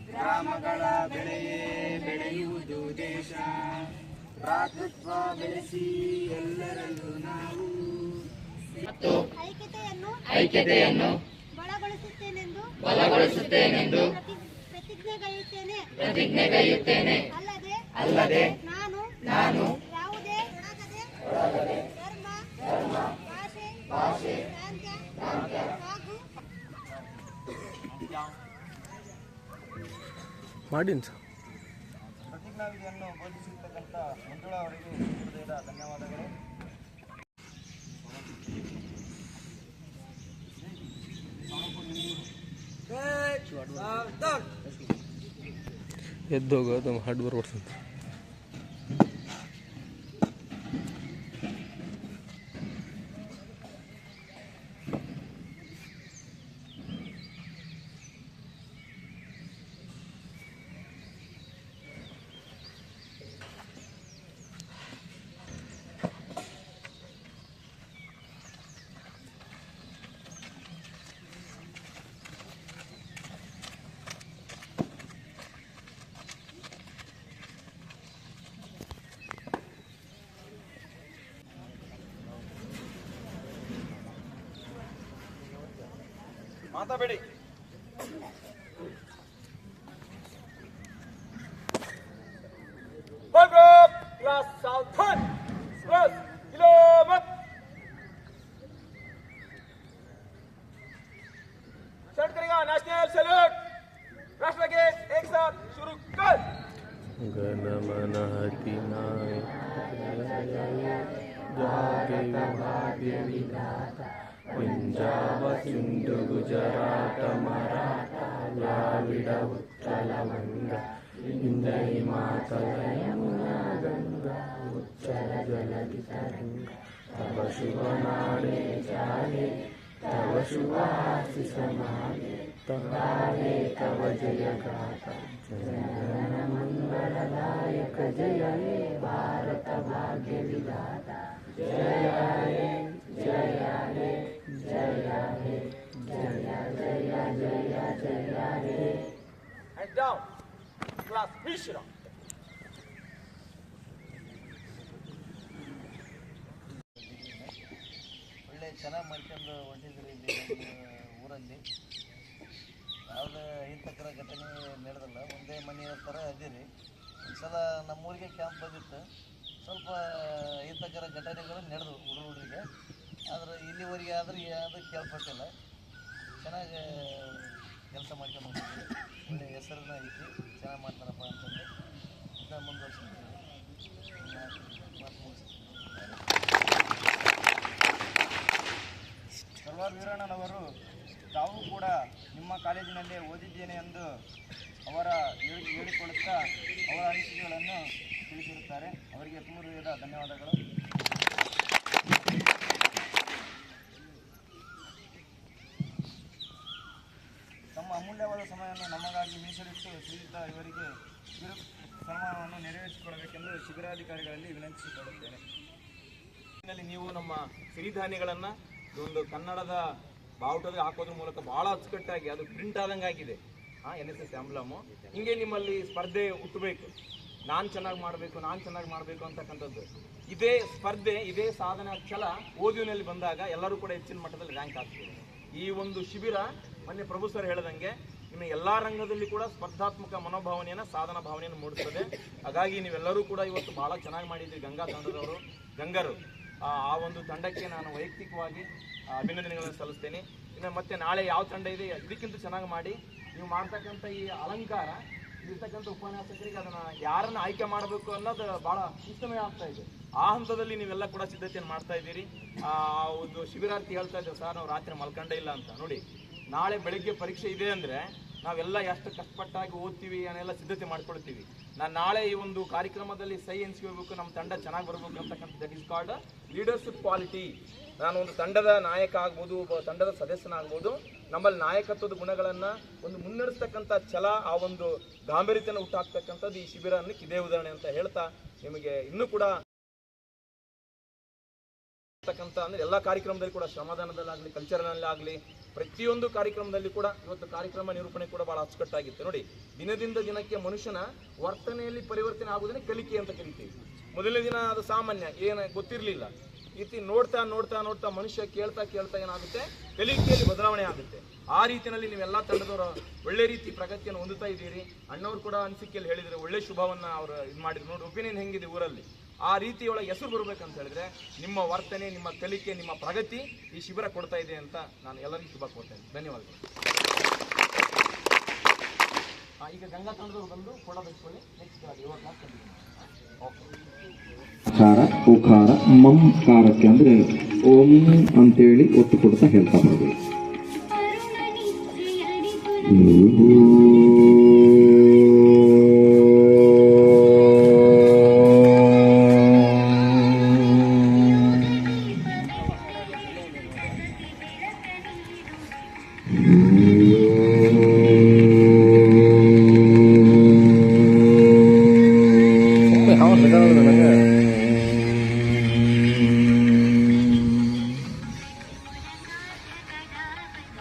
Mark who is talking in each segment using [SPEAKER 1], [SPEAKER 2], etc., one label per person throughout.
[SPEAKER 1] ಗ್ರಾಮಗಳ ಬೆಳೆಯೇ ಬೆಳೆಯುವುದು ದೇಶ. ಭ್ರಾತೃತ್ವ ಬೆಳೆಸಿ ಎಲ್ಲರಲ್ಲೂ ನಾವು ಐಕ್ಯತೆಯನ್ನು ಬಲಗೊಳಿಸುತ್ತೇನೆಂದು ಪ್ರತಿಜ್ಞೆಗೈಯುತ್ತೇನೆ. ಅಲ್ಲದೆ ನಾನು ಯಾವುದೇ ಧರ್ಮ, ಭಾಷೆ, ಪ್ರಾಂತ್ಯ ಹಾಗೂ ಪ್ರತಿಜ್ಞಾವಿಧಿಯನ್ನು ಬೋಧಿಸಿರ್ತಕ್ಕಂಥ ಮಂಜುಳಾ ಅವರಿಗೆ ಹೃದಯದ ಧನ್ಯವಾದಗಳು.
[SPEAKER 2] ಎದ್ದೋಗೋದು ಹಾಡು ಬರ್ಬಾರ್ದು.
[SPEAKER 1] ಮಾತಾಬೇಡಿ. क्लास सावधान, बस हिलो मत. स्टार्ट करेगा नेशनल सैल्यूट. राष्ट्रगीत एक साथ शुरू कर.
[SPEAKER 2] गण मन अधिनायक भाग्य विधाता पंजाब सिंधु गुजरात मराठा द्राविड उत्कल गंगा इंद्र हिमाचल यमुना गंगा उच्चल जलधि तरंगा. तव शुभ नाडे जागे तव शुभ आशीष मागे तवारे तव जय गाथा. जन मंगलदायक जय हे भारत भाग्य विधाता. जय हे जय हे जय हे जय जय जय जय हे.
[SPEAKER 1] Head down. Class Vishra. ಒಳ್ಳೆ ಚೆನ್ನಾಗಿ ಮಾಡ್ಕೊಂಡು ಹೊಂಟಿದ್ರಿ ಇಲ್ಲಿ ಊರಲ್ಲಿ. ಯಾವುದೇ ಇಂಥಕ್ರ ಘಟನೆ ನಡೆದಲ್ಲ. ಒಂದೇ ಮನೆಯ ಥರ ಅದಿರಿ. ಒಂದ್ಸಲ ನಮ್ಮೂರಿಗೆ ಕ್ಯಾಂಪ್ ಬಂದಿತ್ತು. ಸ್ವಲ್ಪ ಇಂಥಕ್ರ ಘಟನೆಗಳು ನಡೆದವು ಹುಡುಗರಿಗೆ. ಆದರೆ ಇಲ್ಲಿವರೆಗೆ ಆದರೂ ಯಾವುದೂ ಕೇಳ್ಪಟ್ಟಿಲ್ಲ. ಚೆನ್ನಾಗಿ ಹೆಸರನ್ನ ಐತಿ, ಚೆನ್ನಾಗಿ ಮಾಡ್ತಾರಪ್ಪ ಅಂತಂದು ಇದನ್ನ ಮುಂದುವರ್ಸ್ತೀನಿ.
[SPEAKER 3] ಸರ್ವಾರ್ ವೀರಣ್ಣನವರು ತಾವು ಕೂಡ ನಿಮ್ಮ ಕಾಲೇಜಿನಲ್ಲೇ ಓದಿದ್ದೇನೆ ಎಂದು ಹೇಳಿಕೊಳ್ಳುತ್ತಾ ಅವರ ಅನಿಸಿಕೆಗಳನ್ನು ತಿಳಿಸಿರುತ್ತಾರೆ. ಅವರಿಗೆ ತುಂಬ ಹೃದಯದ ಧನ್ಯವಾದಗಳು. ತಮ್ಮ ಅಮೂಲ್ಯವಾದ ಸಮಯವನ್ನು ನಮಗಾಗಿ ಮೀಸಲಿಟ್ಟು ಶ್ರೀಯುತ ಇವರಿಗೆ ಸನ್ಮಾನವನ್ನು ನೆರವೇರಿಸಿಕೊಡಬೇಕೆಂದು ಶಿಬಿರಾಧಿಕಾರಿಗಳಲ್ಲಿ ವಿನಂತಿಸಿಕೊಳ್ಳುತ್ತೇನೆ.
[SPEAKER 4] ನೀವು ನಮ್ಮ ಸಿರಿಧಾನ್ಯಗಳನ್ನು ಒಂದು ಕನ್ನಡದ ಬಾವುಟದಲ್ಲಿ ಹಾಕೋದ್ರ ಮೂಲಕ ಬಹಳ ಅಚ್ಚುಕಟ್ಟಾಗಿ ಅದು ಪ್ರಿಂಟ್ ಆದಂಗೆ ಆಗಿದೆ. NSS ಎಂಬ್ಲಮ್ಮು ಹಿಂಗೆ ನಿಮ್ಮಲ್ಲಿ ಸ್ಪರ್ಧೆ ಹುಟ್ಟಬೇಕು, ನಾನು ಚೆನ್ನಾಗಿ ಮಾಡಬೇಕು ಅಂತಕ್ಕಂಥದ್ದು. ಇದೇ ಸ್ಪರ್ಧೆ, ಇದೇ ಸಾಧನ ಛಲ ಓದಿನಲ್ಲಿ ಬಂದಾಗ ಎಲ್ಲರೂ ಕೂಡ ಹೆಚ್ಚಿನ ಮಟ್ಟದಲ್ಲಿ ರ್ಯಾಂಕ್ ಆಗ್ತದೆ. ಈ ಒಂದು ಶಿಬಿರ ಮೊನ್ನೆ ಪ್ರಭು ಸರ್ ಹೇಳ್ದಂಗೆ ನಿಮ್ಮ ಎಲ್ಲ ರಂಗದಲ್ಲಿ ಕೂಡ ಸ್ಪರ್ಧಾತ್ಮಕ ಮನೋಭಾವನೆಯನ್ನು, ಸಾಧನ ಭಾವನೆಯನ್ನು ಮೂಡಿಸ್ತದೆ. ಹಾಗಾಗಿ ನೀವೆಲ್ಲರೂ ಕೂಡ ಇವತ್ತು ಬಹಳ ಚೆನ್ನಾಗಿ ಮಾಡಿದ್ರಿ. ಗಂಗಾ ತಂಡದವರು, ಗಂಗರು, ಆ ಒಂದು ತಂಡಕ್ಕೆ ನಾನು ವೈಯಕ್ತಿಕವಾಗಿ ಅಭಿನಂದನೆಗಳನ್ನು ಸಲ್ಲಿಸ್ತೇನೆ. ಇನ್ನು ಮತ್ತೆ ನಾಳೆ ಯಾವ ತಂಡ ಇದೆ ಇದಕ್ಕಿಂತ ಚೆನ್ನಾಗಿ ಮಾಡಿ. ನೀವು ಮಾಡ್ತಕ್ಕಂಥ ಈ ಅಲಂಕಾರ, ಇರ್ತಕ್ಕಂಥ ಉಪನ್ಯಾಸಕರಿಗೆ ಅದನ್ನು ಯಾರನ್ನು ಆಯ್ಕೆ ಮಾಡಬೇಕು ಅನ್ನೋದು ಭಾಳ ಇಷ್ಟಮಯ ಆಗ್ತಾ ಇದೆ. ಆ ಹಂತದಲ್ಲಿ ನೀವೆಲ್ಲ ಕೂಡ ಸಿದ್ಧತೆಯನ್ನು ಮಾಡ್ತಾ ಇದ್ದೀರಿ. ಒಂದು ಶಿಬಿರಾರ್ಥಿ ಹೇಳ್ತಾ ಇದ್ದೇವೆ, ಸರ್ ನಾವು ರಾತ್ರಿ ಮಲ್ಕೊಂಡೇ ಇಲ್ಲ ಅಂತ. ನೋಡಿ, ನಾಳೆ ಬೆಳಗ್ಗೆ ಪರೀಕ್ಷೆ ಇದೆ ಅಂದರೆ ನಾವೆಲ್ಲ ಎಷ್ಟು ಕಷ್ಟಪಟ್ಟಾಗಿ ಓದ್ತೀವಿ ಅನ್ನೆಲ್ಲ ಸಿದ್ಧತೆ ಮಾಡ್ಕೊಳ್ತೀವಿ. ನಾನು ನಾಳೆ ಈ ಒಂದು ಕಾರ್ಯಕ್ರಮದಲ್ಲಿ ಸೈ ಎನ್ಸ್ಕೋಬೇಕು, ನಮ್ಮ ತಂಡ ಚೆನ್ನಾಗಿ ಬರಬೇಕು ಅಂತಕ್ಕಂಥ that is called leadership quality. ನಾನು ಒಂದು ತಂಡದ ನಾಯಕ ಆಗ್ಬೋದು, ಒಬ್ಬ ತಂಡದ ಸದಸ್ಯನಾಗ್ಬೋದು, ನಮ್ಮಲ್ಲಿ ನಾಯಕತ್ವದ ಗುಣಗಳನ್ನು ಒಂದು ಮುನ್ನಡೆಸ್ತಕ್ಕಂಥ ಛಲ, ಆ ಒಂದು ಗಾಂಭೀರ್ಯತೆಯನ್ನು ಹುಟ್ಟಾಕ್ತಕ್ಕಂಥದ್ದು ಈ ಶಿಬಿರ ಅನ್ನಕ್ಕೆ ಇದೇ ಉದಾಹರಣೆ ಅಂತ ಹೇಳ್ತಾ, ನಿಮಗೆ ಇನ್ನೂ ಕೂಡ ಅಂದರೆ ಎಲ್ಲ ಕಾರ್ಯಕ್ರಮದಲ್ಲಿ ಕೂಡ ಶ್ರಮದಾನದಲ್ಲಾಗಲಿ, ಕಲ್ಚರ್ನಲ್ಲಾಗಲಿ, ಪ್ರತಿಯೊಂದು ಕಾರ್ಯಕ್ರಮದಲ್ಲಿ ಕೂಡ ಇವತ್ತು ಕಾರ್ಯಕ್ರಮ ನಿರೂಪಣೆ ಕೂಡ ಭಾಳ ಅಚ್ಚುಕಟ್ಟಾಗಿತ್ತು. ನೋಡಿ, ದಿನದಿಂದ ದಿನಕ್ಕೆ ಮನುಷ್ಯನ ವರ್ತನೆಯಲ್ಲಿ ಪರಿವರ್ತನೆ ಆಗುವುದನ್ನೇ ಕಲಿಕೆ ಅಂತ ಕರಿತೀವಿ. ಮೊದಲನೇ ದಿನ ಅದು ಸಾಮಾನ್ಯ, ಏನು ಗೊತ್ತಿರಲಿಲ್ಲ. ರೀತಿ ನೋಡ್ತಾ ನೋಡ್ತಾ ನೋಡ್ತಾ ಮನುಷ್ಯ ಕೇಳ್ತಾ ಏನಾಗುತ್ತೆ, ಕಲಿಕೆಯಲ್ಲಿ ಬದಲಾವಣೆ ಆಗುತ್ತೆ. ಆ ರೀತಿಯಲ್ಲಿ ನೀವೆಲ್ಲ ತಂಡದವರು ಒಳ್ಳೆ ರೀತಿ ಪ್ರಗತಿಯನ್ನು ಹೊಂದುತ್ತಾ ಇದ್ದೀರಿ. ಅಣ್ಣವ್ರು ಕೂಡ ಅನಿಸಿಕೆಯಲ್ಲಿ ಹೇಳಿದರೆ ಒಳ್ಳೆ ಶುಭವನ್ನು ಅವರು ಇದು ಮಾಡಿದ್ರು. ನೋಡಿ, ಒಪಿನಿಯನ್ ಹೆಂಗಿದೆ ಊರಲ್ಲಿ, ಆ ರೀತಿಯೊಳಗೆ ಹೆಸರು ಬರಬೇಕಂತ ಹೇಳಿದ್ರೆ ನಿಮ್ಮ ವರ್ತನೆ, ನಿಮ್ಮ ಕಲಿಕೆ, ನಿಮ್ಮ ಪ್ರಗತಿ ಈ ಶಿಬಿರ ಕೊಡ್ತಾ ಇದೆ ಅಂತ ನಾನು ಎಲ್ಲರಿಗೂ ಶುಭ ಕೋರ್ತೇನೆ. ಧನ್ಯವಾದಗಳು. ಈಗ ಗಂಗಾ ತಂಡದವರು ಬಂದು ಫೋಟೋ ತೆಗೆದುಕೊಳ್ಳಿ. ನೆಕ್ಸ್ಟ್ ಯುವ ಕ್ಲಾಸ್ ಕಂಟಿನ್ಯೂ.
[SPEAKER 2] ಕಾರ ಉಕಾರ ಮಂಕಾರಕ್ಕೆ ಅಂದರೆ ಓಂ ಅಂತೇಳಿ ಒತ್ತು ಕೊಡ್ತಾ ಹೇಳ್ತಾ ಬರಬೇಕು.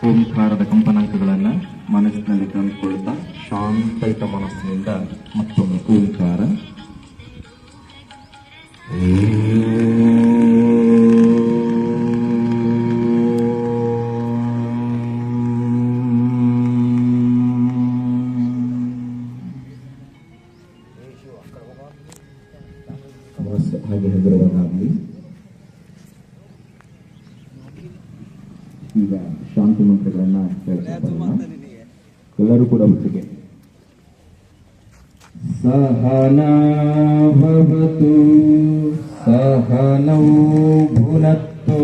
[SPEAKER 2] ಓಂಕಾರದ ಕಂಪನಾಂಕಗಳನ್ನು ಮನಸ್ಸಿನಲ್ಲಿ ತಂದುಕೊಳ್ತಾ ಶಾಂತಯುತ ಮನಸ್ಸಿನಿಂದ ಮತ್ತೊಮ್ಮೆ ಓಂಕಾರ. ಹಾಗೆ ಹೆದರುವಾಗಲಿ. ಈಗ ಶಾಂತಿ ಮಂತ್ರಗಳನ್ನ ಹೇಳ್ತಾ ಎಲ್ಲರೂ ಕೂಡ ಒಟ್ಟಿಗೆ. ಸಹನಾ ಭವತು ಸಹನೌ ಭುನಕ್ತು